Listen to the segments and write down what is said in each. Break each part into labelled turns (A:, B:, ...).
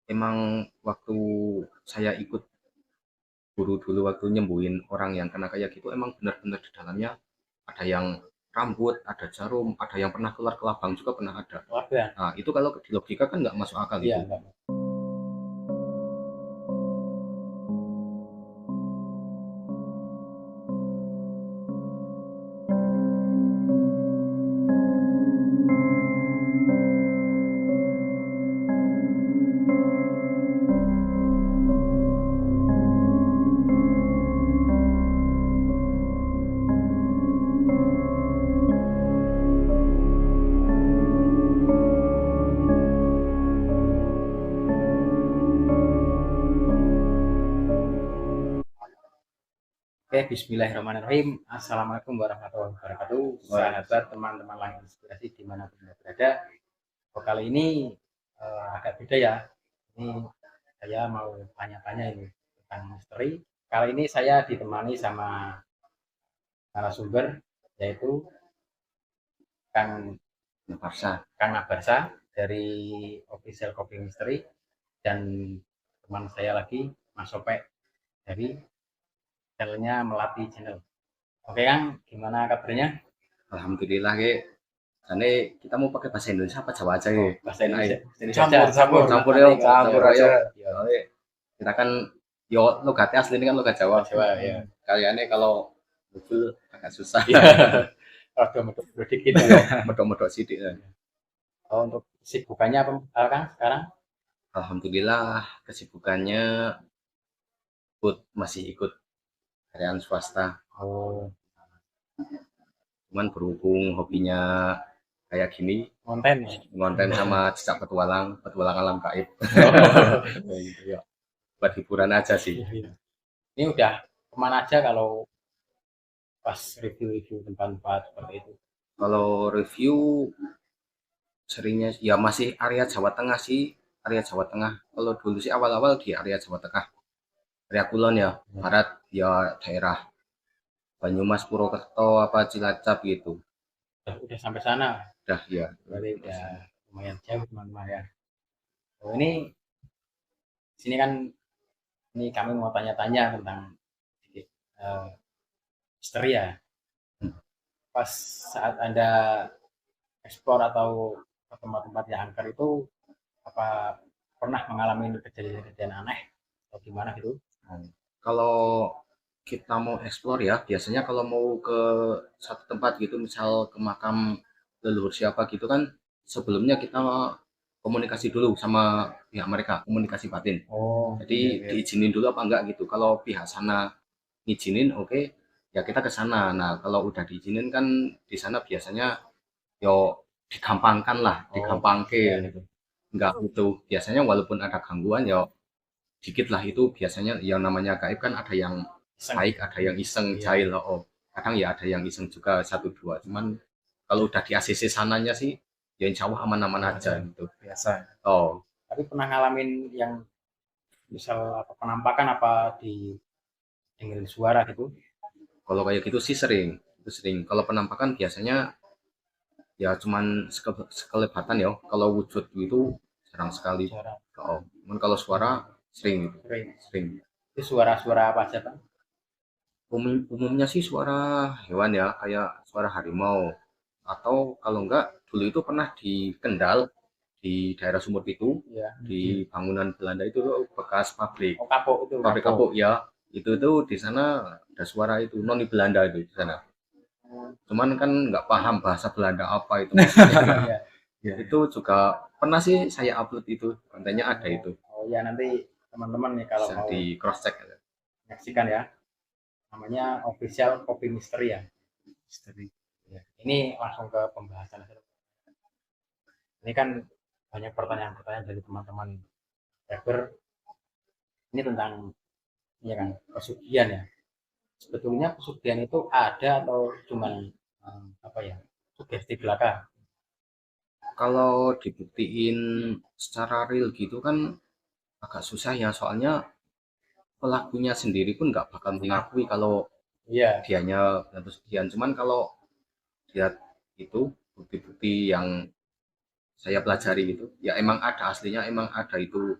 A: emang waktu saya ikut guru dulu waktu nyembuhin orang yang kena kayak gitu emang benar-benar di dalamnya ada yang rambut, ada jarum, ada yang pernah keluar ke labang juga pernah ada.
B: Warga.
A: Nah, itu kalau di logika kan nggak masuk akal
B: Iya,
A: itu.
B: enggak. Oke, bismillahirrahmanirrahim. Assalamualaikum warahmatullahi wabarakatuh. Sahabat teman-teman lain inspirasi dimanapun Anda berada. Kali ini agak beda ya. Ini saya mau tanya-tanya ini tentang misteri. Kali ini saya ditemani sama narasumber yaitu Kang
A: Nafarsa.
B: Kang Nabarsa dari Official Copy Mystery dan teman saya lagi Mas Sope dari channelnya Melati Channel. Oke Kang, gimana kabarnya?
A: Alhamdulillah ke. Jadi kita mau pakai bahasa Indonesia apa Jawa aja ya?
B: Bahasa Indonesia, Indonesia aja.
A: Campur, campur, campur ya,
B: Campur aja.
A: Soalnya kita kan yo logatnya asli ini kan logat Jawa.
B: Jawa ya.
A: Kaliannya kalau betul agak susah.
B: Rada medok dikit.
A: Medok-medok sidik ya.
B: Oh, untuk kesibukannya apa Kang sekarang?
A: Alhamdulillah kesibukannya masih ikut karyawan swasta.
B: Oh,
A: Cuman berhubung hobinya kayak gini,
B: konten.
A: ngonten sama cicak petualang, petualang alam gaib.
B: Oh, gitu ya.
A: Buat hiburan aja sih.
B: Ini udah kemana aja kalau pas review-review tempat-tempat seperti itu?
A: Kalau review seringnya ya masih area Jawa Tengah sih, area Jawa Tengah. Kalau dulu sih awal-awal di area Jawa Tengah, area Kulon ya, barat ya daerah Banyumas, Purwokerto, apa Cilacap gitu.
B: Udah sampai sana,
A: Dah ya.
B: berarti udah lumayan jauh teman-teman ya. Oh, ini sini kan ini kami mau tanya-tanya tentang uh, misteri ya. Pas saat Anda eksplor atau ke tempat-tempat yang angker itu apa pernah mengalami kejadian-kejadian aneh atau gimana gitu?
A: Kalau kita mau explore ya, biasanya kalau mau ke satu tempat gitu, misal ke makam leluhur siapa gitu kan, sebelumnya kita komunikasi dulu sama pihak mereka, komunikasi batin.
B: Oh,
A: Jadi
B: iya, iya.
A: diizinin dulu apa enggak gitu. Kalau pihak sana ngizinin, oke, ya kita ke sana. Nah, kalau udah diizinin kan di sana biasanya yo digampangkan lah,
B: Oh,
A: digampangke
B: iya.
A: gitu. Enggak butuh. Biasanya walaupun ada gangguan ya dikit lah itu biasanya yang namanya gaib kan ada yang
B: Iseng.
A: baik, ada yang iseng,
B: Iya.
A: jahil, oh. Kadang ya ada yang iseng juga satu dua. Cuman kalau udah di ACC sananya sih ya insya Allah aman-aman aja gitu.
B: Biasa.
A: Oh,
B: Tapi pernah ngalamin yang misal apa penampakan apa di dengerin suara gitu?
A: kalau kayak gitu sih sering. Itu sering. Kalau penampakan biasanya ya cuman sekelebatan ya. Kalau wujud itu jarang sekali.
B: Suara.
A: Oh, cuman kalau suara sering gitu.
B: Sering.
A: Sering.
B: Itu suara-suara apa aja Pak?
A: Umumnya sih suara hewan ya, kayak suara harimau. Atau kalau enggak, dulu itu pernah di Kendal, di daerah Sumur Pitu,
B: Iya.
A: di bangunan Belanda itu tuh bekas pabrik,
B: Oh kapok itu.
A: pabrik kapuk ya. Itu tuh di sana ada suara itu, noni Belanda itu di sana. Cuman kan nggak paham bahasa Belanda apa itu maksudnya.
B: Iya.
A: Ya, itu juga pernah sih saya upload itu, kontennya ada itu.
B: Oh ya nanti teman-teman nih kalau
A: Bisa
B: mau
A: di cross check.
B: menyaksikan ya, namanya official copy mystery ya. Misteri. Ya. Ini langsung ke pembahasan. Ini kan banyak pertanyaan-pertanyaan dari teman-teman subscriber. Ini tentang ya kan pesugihan ya. Sebetulnya pesugihan itu ada atau cuman apa ya sugesti belaka?
A: Kalau dibuktiin secara real gitu kan agak susah ya, soalnya pelakunya sendiri pun nggak bakal mengakui kalau
B: Iya.
A: dianya pesugihan. Cuman kalau lihat itu bukti-bukti yang saya pelajari gitu, ya emang ada aslinya, emang ada itu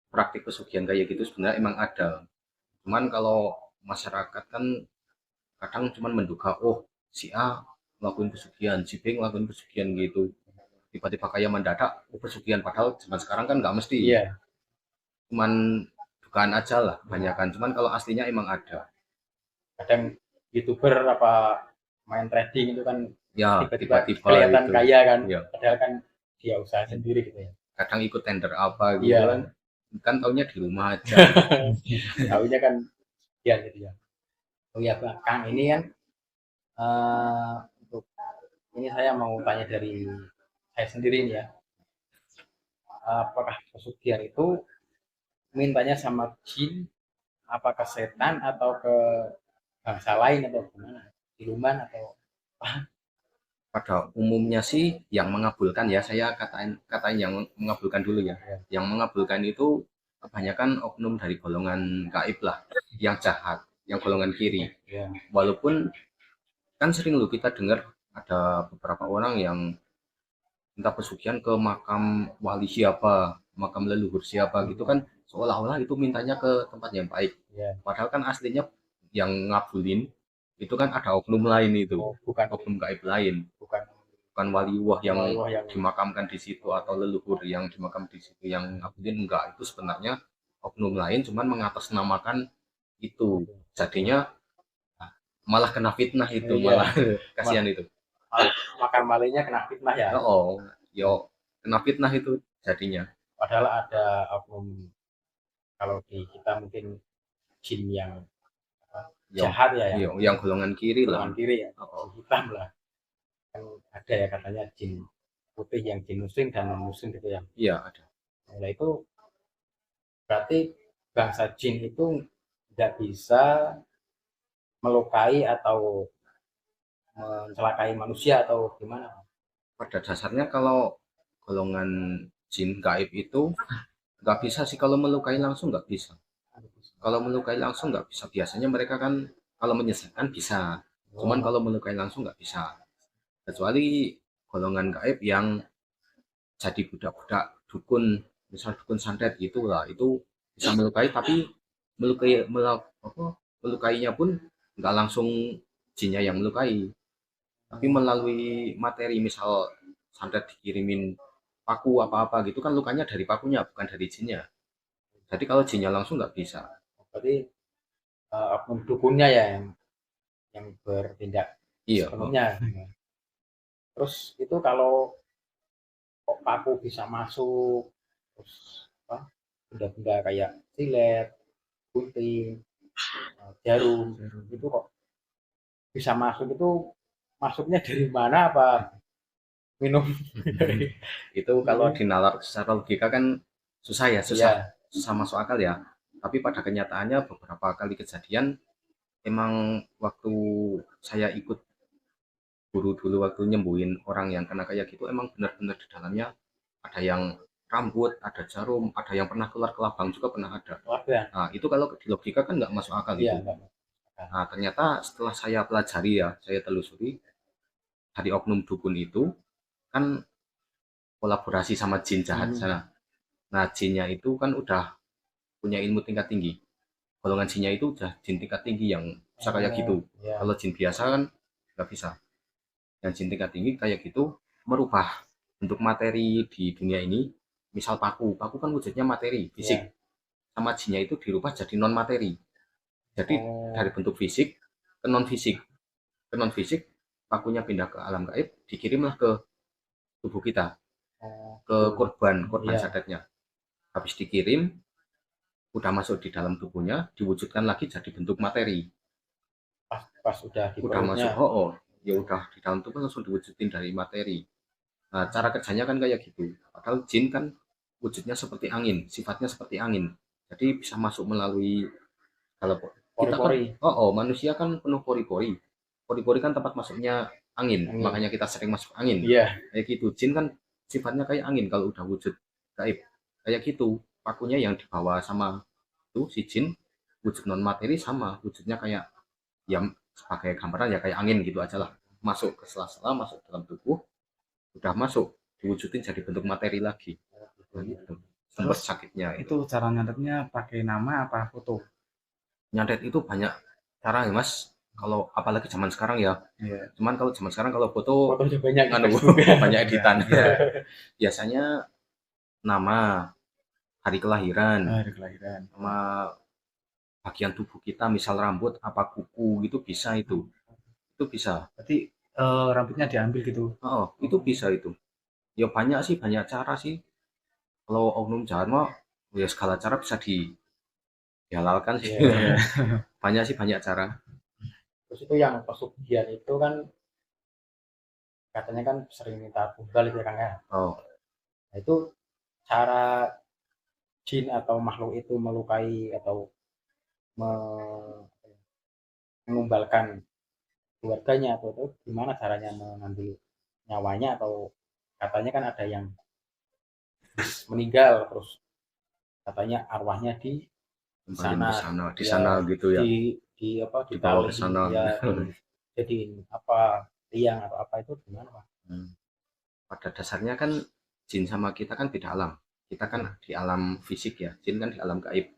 A: praktik pesugihan kayak gitu sebenarnya emang ada. Cuman kalau masyarakat kan kadang cuman menduga, oh si A ngelakuin pesugihan, si B ngelakuin pesugihan gitu. Tiba-tiba kayak mendadak, oh pesugihan. Padahal zaman sekarang kan nggak mesti.
B: Iya.
A: Cuman dugaan aja lah, kebanyakan. Cuman kalau aslinya emang ada.
B: Kadang youtuber apa main trading itu kan
A: Ya,
B: tiba-tiba
A: tiba-tiba
B: kelihatan
A: itu.
B: kaya kan,
A: Ya,
B: padahal kan dia usaha sendiri gitu ya.
A: kadang ikut tender apa gitu kan.
B: Iya.
A: Kan taunya di rumah aja.
B: Tahunya kan dia gitu ya. Oh iya Bang, Kang ini kan untuk ini saya mau tanya dari saya sendiri nih ya. Apakah pesugihan itu mintanya sama jin, apa ke setan atau ke bangsa lain atau gimana? Siluman atau apa?
A: Pada umumnya sih yang mengabulkan ya, saya katain yang mengabulkan dulu ya.
B: Ya,
A: Yang mengabulkan itu kebanyakan oknum dari golongan gaib lah, yang jahat, yang golongan kiri.
B: ya,
A: Walaupun kan sering loh kita dengar ada beberapa orang yang minta pesugihan ke makam wali siapa, makam leluhur siapa gitu kan, seolah-olah itu mintanya ke tempat yang baik.
B: ya.
A: Padahal kan aslinya yang ngabulin itu kan ada oknum lain itu,
B: Oh, bukan
A: oknum gaib lain,
B: bukan
A: bukan waliwah yang
B: wah yang
A: dimakamkan di situ atau leluhur yang dimakam di situ yang ngabulin, enggak, itu sebenarnya oknum lain cuman mengatasnamakan itu. Jadinya malah kena fitnah itu,
B: iya,
A: malah kasihan itu.
B: makan malingnya kena fitnah ya.
A: Oh, yo kena fitnah itu jadinya.
B: Padahal ada oknum kalau di kita mungkin jin yang apa,
A: Yang
B: jahat ya,
A: yang golongan kiri lah.
B: golongan kiri ya,
A: Oh,
B: jin hitam lah. Kan ada ya katanya jin putih yang jin muslim dan non muslim gitu ya.
A: iya ada.
B: Nah itu berarti bangsa jin itu nggak bisa melukai atau mencelakai manusia atau gimana?
A: Pada dasarnya kalau golongan jin gaib itu nggak bisa sih, kalau melukai langsung nggak bisa. Kalau melukai langsung nggak bisa. Biasanya mereka kan kalau menyesatkan bisa. Cuman
B: Oh,
A: kalau melukai langsung nggak bisa. Kecuali golongan gaib yang jadi budak-budak dukun, misal dukun santet gitu lah, itu bisa melukai, tapi melukainya pun nggak langsung jinnya yang melukai, tapi melalui materi. Misal santet dikirimin paku apa-apa gitu kan, lukanya dari pakunya bukan dari jinnya. Jadi kalau jinnya langsung nggak bisa.
B: berarti oknum dukunnya ya yang bertindak
A: Iya.
B: sepenuhnya. Terus itu kalau kok paku bisa masuk, terus apa benda-benda kayak silet, gunting, jarum itu kok bisa masuk itu masuknya dari mana apa minum?
A: Itu kalau dinalar secara logika kan susah ya, susah
B: Iya,
A: susah masuk akal ya. Tapi pada kenyataannya beberapa kali kejadian emang waktu saya ikut guru dulu, waktu nyembuhin orang yang kena kayak gitu, emang benar-benar di dalamnya ada yang rambut, ada jarum, ada yang pernah keluar ke labang juga pernah ada.
B: warga.
A: Nah itu kalau di logika kan nggak masuk akal
B: Iya,
A: itu.
B: enggak.
A: Nah ternyata setelah saya pelajari ya, saya telusuri dari oknum dukun itu kan kolaborasi sama jin jahat sana. Nah jinnya itu kan udah punya ilmu tingkat tinggi. Golongan jinnya itu udah jin tingkat tinggi yang bisa kayak gitu.
B: Oh, ya.
A: Kalau jin biasa kan nggak bisa. Yang jin tingkat tinggi kayak gitu merubah bentuk materi di dunia ini. Misal paku, paku kan wujudnya materi fisik.
B: Iya.
A: Sama jinnya itu dirubah jadi non materi. Jadi dari
B: Oh,
A: bentuk fisik ke non fisik, ke non fisik, pakunya pindah ke alam gaib, dikirimlah ke tubuh kita,
B: oh,
A: ke
B: gitu.
A: korban korban
B: Iya.
A: santetnya. Habis dikirim, udah masuk di dalam tubuhnya, diwujudkan lagi jadi bentuk materi.
B: Pas udah di
A: Udah
B: perutnya.
A: masuk, oh, oh ya udah di dalam tubuh langsung diwujudin dari materi. Nah cara kerjanya kan kayak gitu. Padahal jin kan wujudnya seperti angin, sifatnya seperti angin, jadi bisa masuk melalui, kalau kita kan,
B: Pori-pori.
A: oh, oh manusia kan penuh pori-pori. Pori-pori kan tempat masuknya angin,
B: Angin.
A: makanya kita sering masuk angin.
B: Iya.
A: Kayak gitu. Jin kan sifatnya kayak angin kalau udah wujud gaib. Kayak gitu. Pakunya yang dibawa sama itu si jin, wujud non materi sama wujudnya kayak, ya sebagai gambaran ya kayak angin gitu aja lah. Masuk ke sela-sela, masuk dalam tubuh, udah masuk diwujudin jadi bentuk materi lagi. Nah, gitu. sumber
C: Terus
A: sakitnya
C: itu cara nyatetnya pakai nama apa foto?
A: nyantet itu banyak cara ya mas, kalau apalagi zaman sekarang ya.
C: Iya.
A: Cuman kalau zaman sekarang kalau foto
B: Fotonya banyak di
A: anu
B: Facebook ya.
A: banyak editan.
C: Iya.
A: Biasanya nama, hari kelahiran,
C: Hari kelahiran.
A: sama bagian tubuh kita, misal rambut apa kuku gitu bisa itu bisa.
C: Berarti rambutnya diambil gitu.
A: Oh, itu bisa itu. Ya banyak sih, banyak cara sih. Kalau oknum jahat mah ya segala cara bisa dihalalkan sih.
B: Iya.
A: Banyak sih, banyak cara.
B: Terus itu yang pesugihan itu kan katanya kan sering minta tumbal itu ya Kang ya.
A: Oh,
B: Nah, itu cara jin atau makhluk itu melukai atau mengumbalkan keluarganya atau itu gimana caranya mengambil nyawanya, atau katanya kan ada yang meninggal terus katanya arwahnya di
A: kembali
B: sana,
A: ke sana, di
B: ya
A: sana gitu ya.
B: di apa
A: Dibawa ke
B: ditali
A: sana.
B: ya, jadiin apa tiang atau apa itu gimana Pak?
A: Pada dasarnya kan jin sama kita kan beda alam. Kita kan di alam fisik ya, jin kan di alam gaib.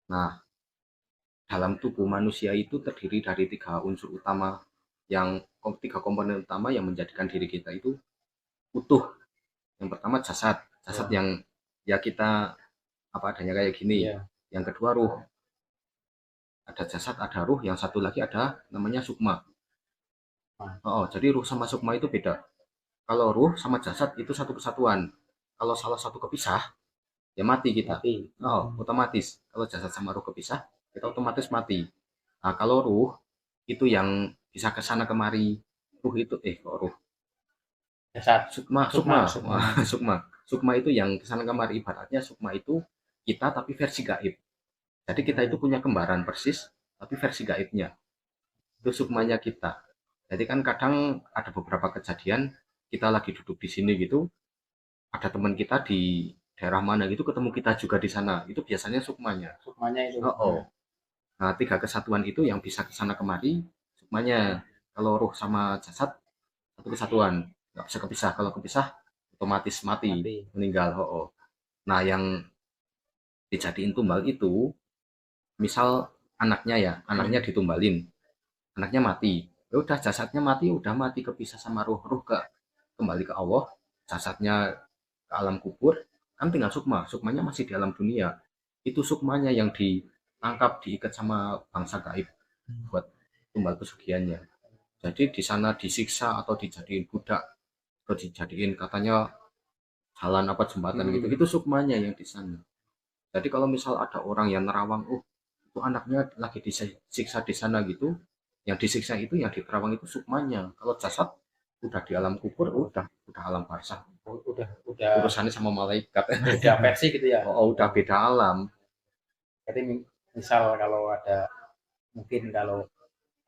A: Nah, dalam tubuh manusia itu terdiri dari 3 unsur utama, yang 3 komponen utama yang menjadikan diri kita itu utuh. Yang pertama jasad, yang ya kita apa adanya kayak gini.
B: Iya.
A: Yang kedua ruh, ada jasad, ada ruh, yang satu lagi ada namanya sukma. Oh, jadi ruh sama sukma itu beda. Kalau ruh sama jasad itu satu kesatuan. Kalau salah satu kepisah, ya mati kita.
B: Mati.
A: Oh, otomatis. Kalau jasad sama ruh kepisah, kita otomatis mati. Nah, kalau ruh itu yang bisa ke sana kemari. Ruh itu kok ruh.
B: Jasad.
A: Sukma itu yang ke sana kemari, ibaratnya sukma itu kita tapi versi gaib. Jadi kita itu punya kembaran persis, tapi versi gaibnya. Itu sukmanya kita. Jadi kan kadang ada beberapa kejadian kita lagi duduk di sini gitu, ada teman kita di daerah mana gitu ketemu kita juga di sana. Itu biasanya sukmanya.
B: Sukmanya itu.
A: Oh. Nah, 3 kesatuan itu yang bisa ke sana kemari sukmanya. Kalau ruh sama jasad satu kesatuan, nggak bisa kepisah. Kalau kepisah otomatis mati. Meninggal. Oh. Nah, yang dijadiin tumbal itu misal anaknya ditumbalin, anaknya mati, ya udah jasadnya mati, udah mati, kepisah sama ruh ke kembali ke Allah, jasadnya ke alam kubur, kan tinggal sukmanya masih di alam dunia. Itu sukmanya yang ditangkap, diikat sama bangsa gaib buat tumbal pesugihannya. Jadi di sana disiksa atau dijadiin budak atau dijadiin katanya jalan apa jembatan gitu, itu sukmanya yang di sana. Jadi kalau misal ada orang yang nerawang, itu anaknya lagi disiksa di sana gitu, yang disiksa itu, yang diterawang itu sukmanya. Kalau jasad udah di alam kubur, udah alam barzah.
B: Udah
A: Urusannya sama malaikat.
B: beda versi gitu ya.
A: Udah beda alam.
B: Jadi misal kalau ada mungkin kalau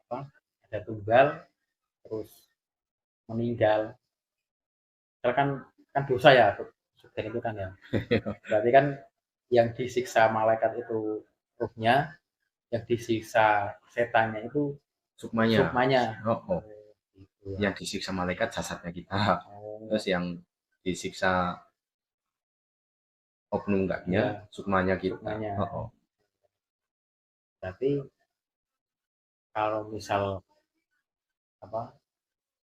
B: apa ada tunggal terus meninggal, kan dosa ya sudah itu kan ya. Berarti kan yang disiksa malaikat itu ruhnya, yang disiksa setannya itu
A: Sukmanya.
B: Gitu ya.
A: Yang disiksa malaikat jasadnya kita. Terus yang disiksa oknum gaibnya, sukmanya kita.
B: Berarti kalau misal apa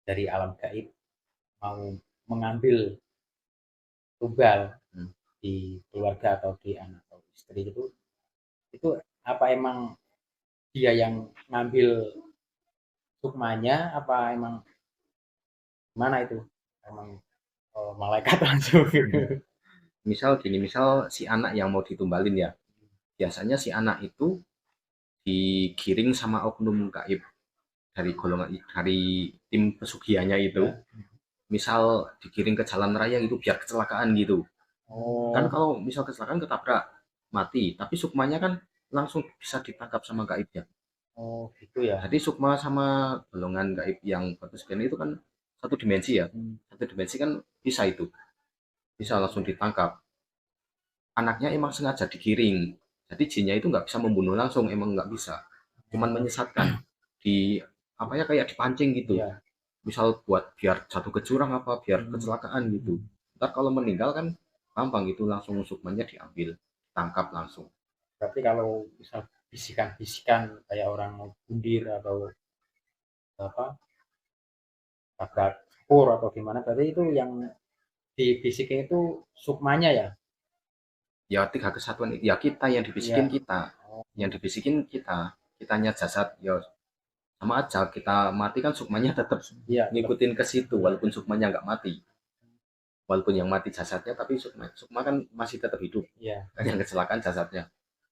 B: dari alam gaib mau mengambil tumbal di keluarga atau di anak atau istri itu apa emang dia yang ngambil sukmanya, apa emang mana itu emang malaikat langsung?
A: Misal gini, misal si anak yang mau ditumbalin ya, biasanya si anak itu digiring sama oknum gaib dari golongan, dari tim pesugihannya itu. Misal digiring ke jalan raya itu biar kecelakaan gitu. Kan kalau misal kecelakaan ketabrak mati, tapi sukmanya kan langsung bisa ditangkap sama gaibnya.
B: Gitu ya.
A: Jadi sukma sama golongan gaib yang pesugihan itu kan satu dimensi ya. Satu dimensi kan bisa itu. Bisa langsung ditangkap. Anaknya emang sengaja digiring. Jadi jinnya itu nggak bisa membunuh langsung, emang nggak bisa. Cuman menyesatkan. Apa ya, kayak dipancing gitu. Misal buat biar jatuh ke jurang apa, biar kecelakaan gitu. Ntar kalau meninggal kan gampang itu langsung sukmanya diambil, tangkap langsung.
B: Berarti kalau misal bisikan-bisikan kayak orang mau bundir atau apa tabrak spur atau gimana, berarti itu yang dibisikin itu sukmanya ya?
A: Ya tiga kesatuan ya kita yang dibisikin
B: Iya.
A: kita,
B: Oh,
A: yang dibisikin kita, kitanya jasad ya sama aja kita mati kan sukmanya tetap
B: iya tetap.
A: ngikutin ke situ walaupun sukmanya nggak mati, walaupun yang mati jasadnya tapi sukma kan masih tetap hidup,
B: Iya.
A: kan yang kecelakaan jasadnya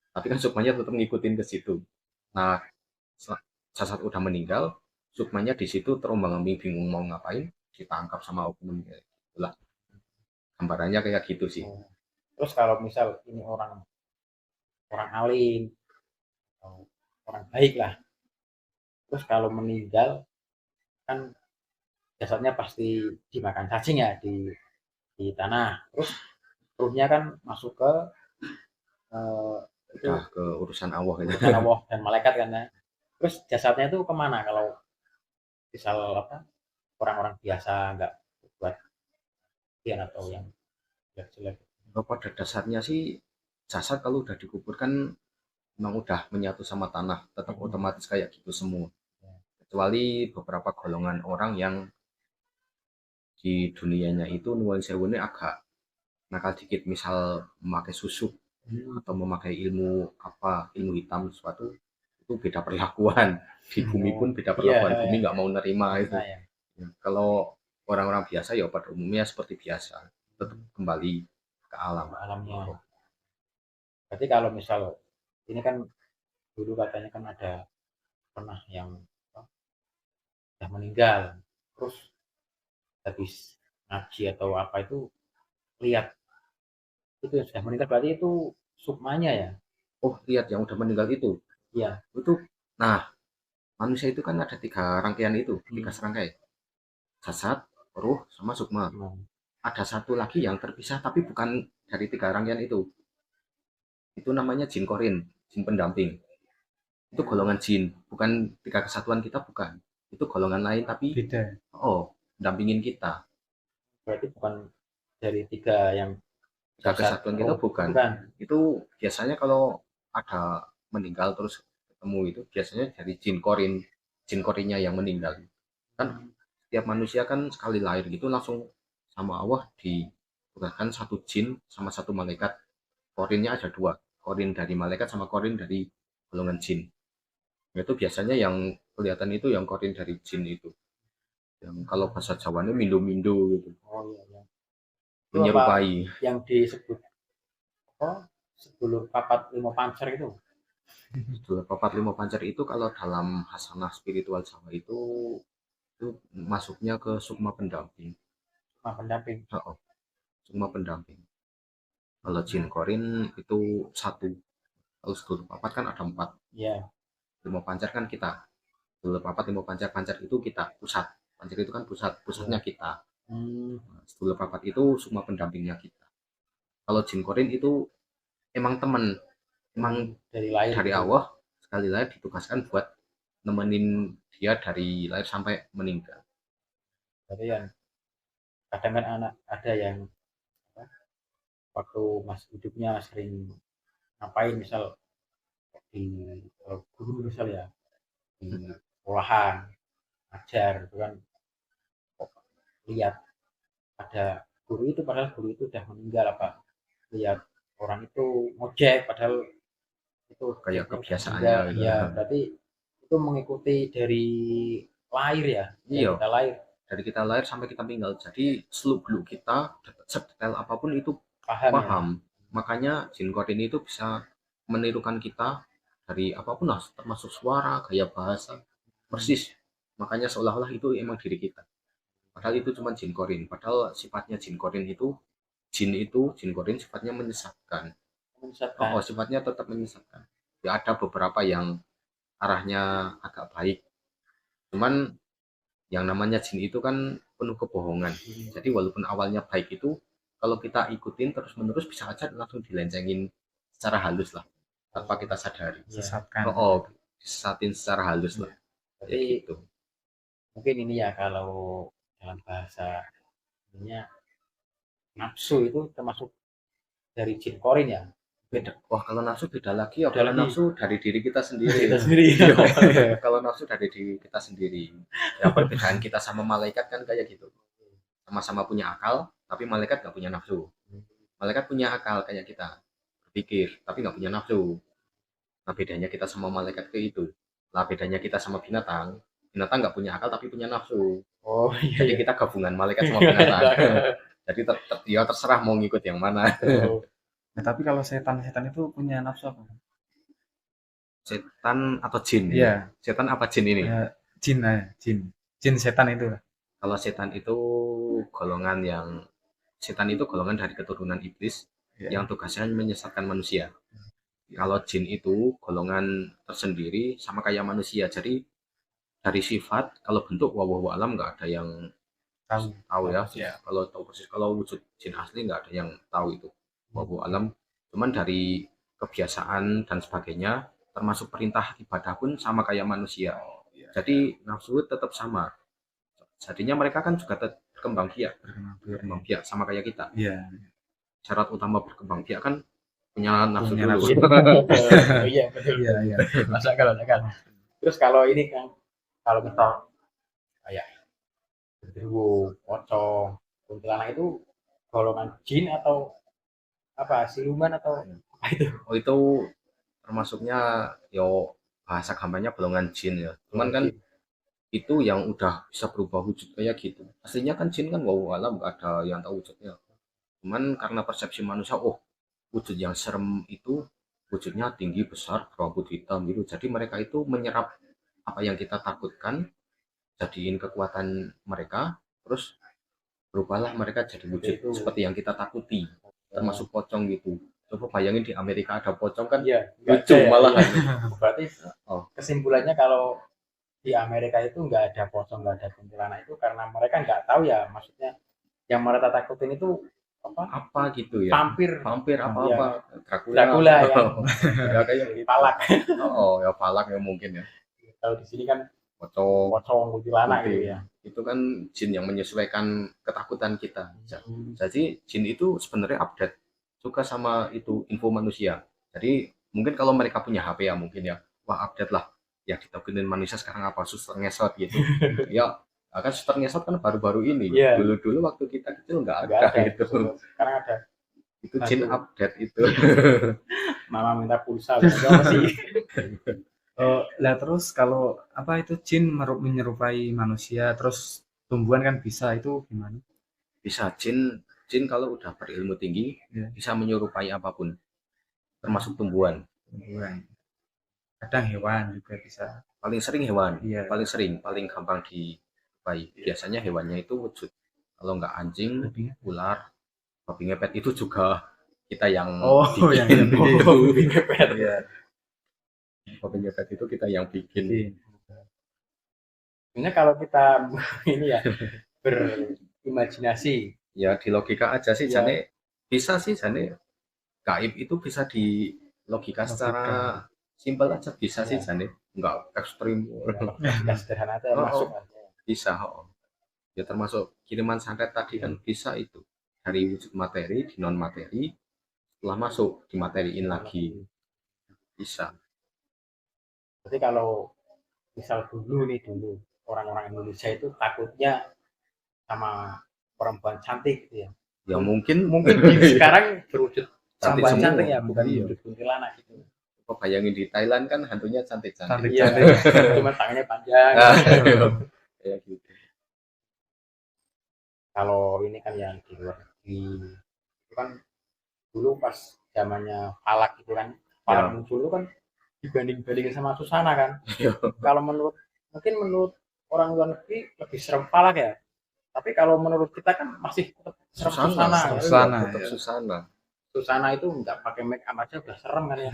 A: tapi kan sukmanya tetap ngikutin ke situ. Nah jasad udah meninggal, sukmanya di situ terombang-ambing bingung mau ngapain, ditangkap sama oknum ya itulah gambarannya kayak gitu sih.
B: Oh. Terus kalau misal ini orang orang alim atau orang baik lah, terus kalau meninggal kan jasadnya pasti dimakan cacing ya di tanah. Terus ruhnya kan masuk ke eh, itu
A: Udah ke urusan Allah gitu.
B: urusan Allah dan malaikat kan ya. Terus jasadnya itu kemana kalau misal apa orang-orang biasa nggak buat kian atau yang jelek-jelek.
A: Pada dasarnya sih jasad kalau udah dikuburkan memang udah menyatu sama tanah, tetap otomatis kayak gitu semua. Kecuali beberapa golongan orang yang di dunianya itu nuwun sewune agak nakal dikit, misal memakai susuk atau memakai ilmu apa, ilmu hitam suatu, itu beda perlakuan. Di bumi pun beda
B: Iya,
A: perlakuan, bumi
B: ya.
A: nggak mau nerima itu.
B: Nah, ya.
A: Ya, kalau orang-orang biasa ya pada umumnya seperti biasa, tetap kembali ke alam.
B: Alamnya.
A: Oh,
B: Berarti kalau misal ini kan dulu katanya kan ada pernah yang apa, sudah meninggal, terus habis ngaji atau apa itu lihat itu yang sudah meninggal berarti itu sukmanya ya?
A: oh lihat yang udah meninggal
B: Iya.
A: itu, nah manusia itu kan ada tiga rangkaian itu, tiga
B: Hmm.
A: serangkai, jasad, ruh, sama sukma.
B: Hmm.
A: Ada satu lagi yang terpisah tapi bukan dari tiga rangkaian itu namanya jin korin, jin pendamping. Itu golongan jin, bukan tiga kesatuan kita, bukan, itu golongan lain tapi
C: Beda.
A: oh dampingin kita.
B: Berarti bukan dari tiga yang
A: Tiga
B: jasad.
A: kesatuan kita
B: Oh,
A: bukan.
B: bukan.
A: Itu biasanya kalau ada meninggal terus ketemu itu biasanya dari jin korinnya yang meninggal. Kan tiap manusia kan sekali lahir gitu langsung sama Allah ditugaskan satu jin sama satu malaikat. Korinnya ada dua, korin dari malaikat sama korin dari golongan jin. Itu biasanya yang kelihatan itu yang korin dari jin itu, yang kalau bahasa Jawanya mindo-mindo gitu,
B: Oh iya, iya. Itu apa
A: menyerupai.
B: yang disebut apa? Sebelum papat lima pancer itu?
A: Papat lima pancar itu kalau dalam hasanah spiritual Jawa itu masuknya ke sukma pendamping.
B: Nah, pendamping.
A: Oh, sukma pendamping. Kalau jin korin itu satu. Kalau sedulur papat kan ada empat.
B: Iya.
A: Lima pancar kan kita. Sedulur papat lima pancar, pancar itu kita pusat. Pancar itu kan pusatnya
B: Iya.
A: kita.
B: Hmm.
A: Sedulur papat itu sukma pendampingnya kita. Kalau jin korin itu emang temen, emang
B: Dari lahir
A: dari
B: gitu.
A: Allah sekali lahir ditugaskan buat nemenin dia dari lahir sampai meninggal.
B: Berarti yang kadang kan anak ada yang apa, waktu mas hidupnya sering ngapain misal di guru misal ya di sekolahan ajar itu kan kok lihat ada guru itu padahal guru itu udah meninggal apa lihat orang itu ngojek padahal itu
A: Kayak
B: ojeknya udah
A: kebiasaannya
B: meninggal
A: gitu.
B: ya berarti itu mengikuti dari lahir ya dari
A: Iya,
B: kita lahir
A: dari kita lahir sampai kita meninggal. Jadi seluk beluk kita sedetail apapun itu
B: paham ya.
A: paham. Makanya jin korin itu bisa menirukan kita dari apapun lah, termasuk suara, gaya bahasa, persis. Makanya seolah-olah itu emang diri kita. Padahal itu cuma jin korin. Padahal sifatnya jin korin itu jin korin sifatnya menyesatkan.
B: Menyesatkan.
A: Oh, sifatnya tetap menyesatkan. Ya ada beberapa yang arahnya agak baik. Cuman yang namanya jin itu kan penuh kebohongan. Jadi walaupun awalnya baik itu, kalau kita ikutin terus-menerus bisa aja langsung dilencengin secara halus lah, tanpa kita sadari.
B: Ya.
C: Sesatkan.
A: Oh, disesatin secara halus lah. Ya
B: Jadi
A: gitu.
B: mungkin ini ya kalau dalam bahasa ininya nafsu itu termasuk dari jin korin ya.
A: Beda. Wah, kalau nafsu beda lagi ya.
B: Beda
A: Kalau
B: lagi.
A: nafsu dari diri kita sendiri.
B: Kita sendiri.
A: Iya. Kalau nafsu dari diri kita sendiri. Ya perbedaan kita sama malaikat kan kayak gitu. Sama-sama punya akal, tapi malaikat nggak punya nafsu. Malaikat punya akal kayak kita, berpikir, tapi nggak punya nafsu. Nah, bedanya kita sama malaikat ke itu. Lah, bedanya kita sama binatang. Binatang nggak punya akal, tapi punya nafsu.
B: Oh iya.
A: Jadi kita gabungan malaikat sama binatang. Jadi ya terserah mau ngikut yang mana.
B: Oh,
C: Nah, tapi kalau setan-setan itu punya nafsu apa?
A: Setan atau jin?
C: Iya,
A: Setan apa jin ini?
C: ya, jin, jin. Jin setan itu.
A: Kalau setan itu golongan yang setan itu golongan dari keturunan iblis
C: Iya.
A: yang tugasnya menyesatkan manusia. Kalau jin itu golongan tersendiri sama kayak manusia. Jadi dari sifat, kalau bentuk wallahu alam nggak ada yang tahu ya.
C: Iya.
A: Kalau tahu persis, kalau wujud jin asli nggak ada yang tahu itu. Wallahu alam. Cuman dari kebiasaan dan sebagainya, termasuk perintah ibadah pun sama kayak manusia. Jadi nafsu tetap sama. Jadinya mereka kan juga berkembang biak, berkembang biak sama kayak kita.
C: Iya.
A: Syarat utama berkembang biak kan punya nafsu
C: Punya
A: dulu.
C: nafsu.
B: Oh, iya betul.
C: Iya, iya.
B: Masuk akal, masuk akal. Terus kalau ini kan, kalau misal kayak genderuwo, pocong, kuntilanak itu golongan jin atau apa siluman atau apa itu?
A: Oh, itu termasuknya yo bahasa gampangnya golongan jin ya. Cuman kan itu yang udah bisa berubah wujud kayak gitu. Aslinya kan jin kan wow alam nggak ada yang tahu wujudnya. Cuman karena persepsi manusia, oh wujud yang serem itu wujudnya tinggi besar berambut hitam gitu. Jadi mereka itu menyerap apa yang kita takutkan, jadiin kekuatan mereka, terus berubahlah mereka jadi wujud
B: Itu.
A: seperti yang kita takuti, termasuk pocong gitu. Coba bayangin di Amerika ada pocong kan
B: Iya,
A: lucu malah.
B: berarti
A: Oh.
B: kesimpulannya kalau di Amerika itu nggak ada pocong, nggak ada kuntilanak itu karena mereka nggak tahu ya, maksudnya yang mereka takutin itu
A: apa gitu ya,
B: vampir
A: apa
B: Dracula ya,
A: ya kayak gitu.
B: palak.
A: Oh ya palak ya mungkin ya.
B: Kalau di sini kan
A: Pocong
B: pocong, kuntilanak gitu ya.
A: itu kan jin yang menyesuaikan ketakutan kita. Jadi jin itu sebenarnya update juga sama itu info manusia. Jadi mungkin kalau mereka punya HP ya mungkin ya, wah update lah ya ditakutin manusia sekarang apa suster ngesot gitu. Ya kan suster ngesot kan baru-baru ini.
B: Iya.
A: Dulu-dulu waktu kita kecil nggak
B: Nggak
A: ada gitu.
B: Sekarang ada.
A: Itu jin update itu.
B: Mama minta pulsa apa sih?
C: Lah terus kalau apa itu jin menyerupai manusia, terus tumbuhan kan bisa, itu gimana?
A: Bisa jin kalau udah berilmu tinggi
C: Iya.
A: bisa menyerupai apapun, termasuk tumbuhan.
C: Tumbuhan. Kadang hewan juga bisa.
A: Paling sering hewan.
C: Iya.
A: Paling gampang dijumpain. Biasanya hewannya itu wujud. Kalau nggak anjing, ular, babi ngepet itu juga kita yang
C: yang bikin.
B: Babi ngepet.
C: Iya.
A: Babi ngepet itu kita yang bikin.
B: Sebenarnya kalau kita ini ya berimajinasi,
A: ya di logika aja sih,
B: ya.
A: jane bisa sih, jane gaib itu bisa di logika secara simpel aja bisa sih, jane nggak ekstrim.
B: Nggak sederhana aja masuk aja.
A: Bisa, ya termasuk kiriman santet tadi kan bisa itu dari wujud materi di non materi, setelah masuk dimateriin lagi bisa.
B: Berarti kalau misal dulu orang-orang Indonesia itu takutnya sama perempuan cantik gitu ya.
A: Ya mungkin
B: sekarang berwujud
A: cantik
B: perempuan
A: semua.
B: cantik ya, bukan
A: Iya.
B: wujud kuntilanak gitu.
A: Kok bayangin di Thailand kan hantunya cantik-cantik.
B: Iya, cuma tangannya panjang.
A: Ya gitu.
B: Kalau ini kan yang di luar negeri itu kan dulu pas zamannya Palak itu kan, Palak muncul itu kan dibandingin sama Susana kan. Kalau mungkin menurut orang luar negeri lebih serem Palak ya. Tapi kalau menurut kita kan masih tetap serem Susana.
A: Tetap Susana.
B: Susana itu nggak pakai make up aja udah serem kan ya.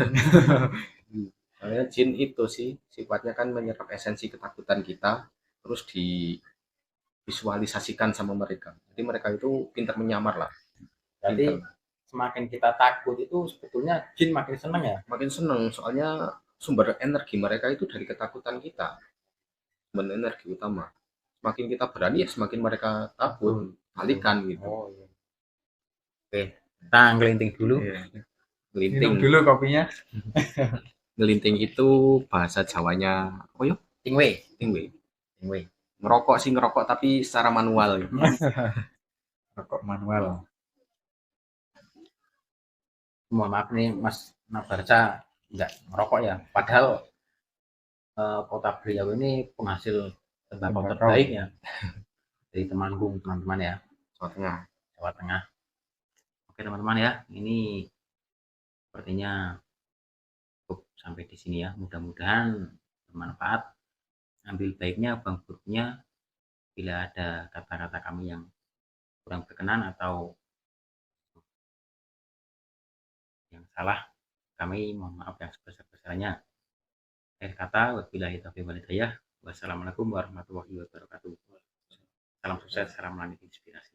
A: Soalnya jin itu sih sifatnya kan menyerap esensi ketakutan kita, terus divisualisasikan sama mereka. Jadi mereka itu pintar menyamar lah.
B: Jadi semakin kita takut itu sebetulnya jin makin seneng ya.
A: Makin seneng, soalnya sumber energi mereka itu dari ketakutan kita. Sumber energi utama. Semakin kita berani ya semakin mereka takut, balikan gitu.
B: Oh iya.
A: Oke,
B: Kita ngelinting dulu.
C: Iya.
A: Ngelinting.
C: Minum dulu kopinya.
A: Ngelinting itu bahasa Jawanya apa yuk?
B: Tingwe.
A: Tingwe.
B: Tingwe.
A: Ngerokok sih ngerokok tapi secara manual.
C: Rokok manual.
B: Mohon maaf nih Mas Nabarca nggak ngerokok ya. Padahal kota beliau ini penghasil tembakau
C: Tembakau.
B: terbaik ya dari Temanggung teman-teman ya,
A: Jawa Tengah.
B: Jawa Tengah. Oke teman-teman ya, ini sepertinya cukup sampai di sini ya. Mudah-mudahan bermanfaat. Ambil baiknya, buang buruknya. Bila ada kata-kata kami yang kurang berkenan atau yang salah, kami mohon maaf yang sebesar-besarnya. Akhir kata, wabillahi taufiq wal hidayah. Wassalamualaikum warahmatullahi wabarakatuh. Salam sukses, salam langit inspirasi.